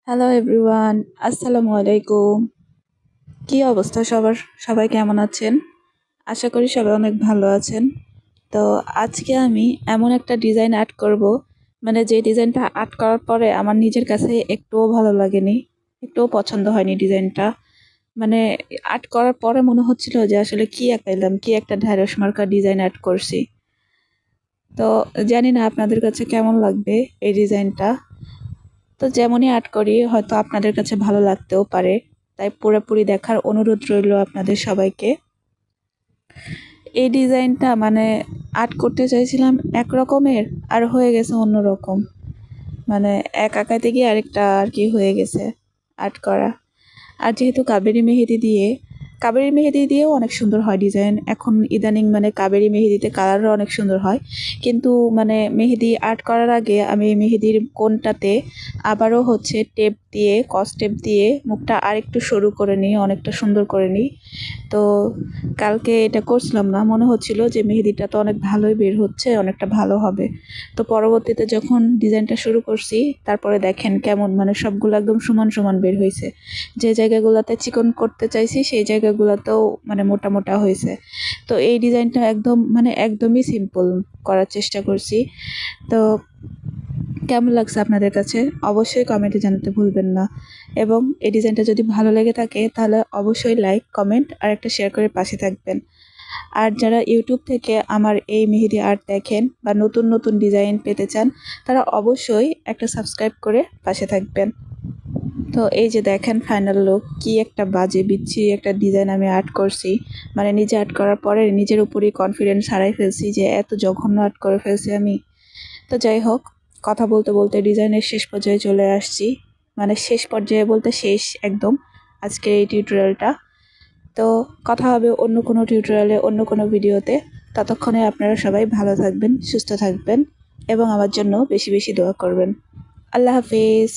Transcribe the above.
Hello everyone, আসসালামু আলাইকুম। কি অবস্থা সবার? সবাই কেমন আছেন? আশা করি সবাই অনেক ভালো আছেন। তো আজকে আমি এমন একটা ডিজাইন আর্ট করব, মানে যে ডিজাইনটা আর্ট করার পরে আমার নিজের কাছে একটুও ভালো লাগেনি, একটুও পছন্দ হয়নি ডিজাইনটা। মানে আর্ট করার পরে মনে হচ্ছিল যে আসলে কি আঁকাইলাম, কি একটা ঢ্যাঁড়স মার্কা ডিজাইন আর্ট করছি। তো জানি না আপনাদের কাছে কেমন লাগবে এই ডিজাইনটা। তো যেমনই আর্ট করি হয়তো আপনাদের কাছে ভালো লাগতেও পারে, তাই পুরোপুরি দেখার অনুরোধ রইল আপনাদের সবাইকে। এই ডিজাইনটা মানে আর্ট করতে চাইছিলাম এক রকমের, আর হয়ে গেছে অন্য রকম। মানে এক আঁকাইতে গিয়ে আরেকটা আর কি হয়ে গেছে আর্ট করা। আর যেহেতু কাবেরি মেহেদি দিয়েও অনেক সুন্দর হয় ডিজাইন এখন ইদানিং, মানে কাবেরি মেহেদিতে কালারও অনেক সুন্দর হয়। কিন্তু মানে মেহেদি আর্ট করার আগে আমি মেহেদির কোণটাতে আবারও হচ্ছে টেপ দিয়ে, কস টেপ দিয়ে মুখটা আরেকটু সরু করে নিই, অনেকটা সুন্দর করে নিই। তো কালকে এটা করছিলাম না, মনে হচ্ছিল যে মেহেদিটা তো অনেক ভালোই বের হচ্ছে, অনেকটা ভালো হবে। তো পরবর্তীতে যখন ডিজাইনটা শুরু করছি, তারপরে দেখেন কেমন, মানে সবগুলো একদম সমান সমান বের হয়েছে। যে জায়গাগুলোতে চিকন করতে চাইছি সেই জায়গাগুলোতেও মানে মোটা মোটা হয়েছে। তো এই ডিজাইনটা একদম মানে একদমই সিম্পল করার চেষ্টা করছি। তো কেমন লাগছে আপনাদের কাছে অবশ্যই কমেন্টে জানাতে ভুলবেন না। এবং এই ডিজাইনটা যদি ভালো লেগে থাকে তাহলে অবশ্যই লাইক, কমেন্ট আর একটা শেয়ার করে পাশে থাকবেন। আর যারা ইউটিউব থেকে আমার এই মেহেদি আর্ট দেখেন বা নতুন নতুন ডিজাইন পেতে চান, তারা অবশ্যই একটা সাবস্ক্রাইব করে পাশে থাকবেন। তো এই যে দেখেন ফাইনাল লুক, কি একটা বাজে বিচ্ছিরি একটা ডিজাইন আমি আর্ট করছি। মানে নিজে আর্ট করার পরে নিজের উপরই কনফিডেন্স হারাই ফেলছি যে এত জঘন্য আর্ট করে ফেলছি আমি। তো যাই হোক, কথা বলতে বলতে ডিজাইনের শেষ পর্যায়ে চলে আসছি। মানে শেষ পর্যায়ে বলতে শেষ একদম আজকের এই টিউটোরিয়ালটা। তো কথা হবে অন্য কোনো টিউটোরিয়ালে, অন্য কোনো ভিডিওতে। ততক্ষণে আপনারা সবাই ভালো থাকবেন, সুস্থ থাকবেন এবং আমার জন্য বেশি বেশি দোয়া করবেন। আল্লাহ হাফেজ।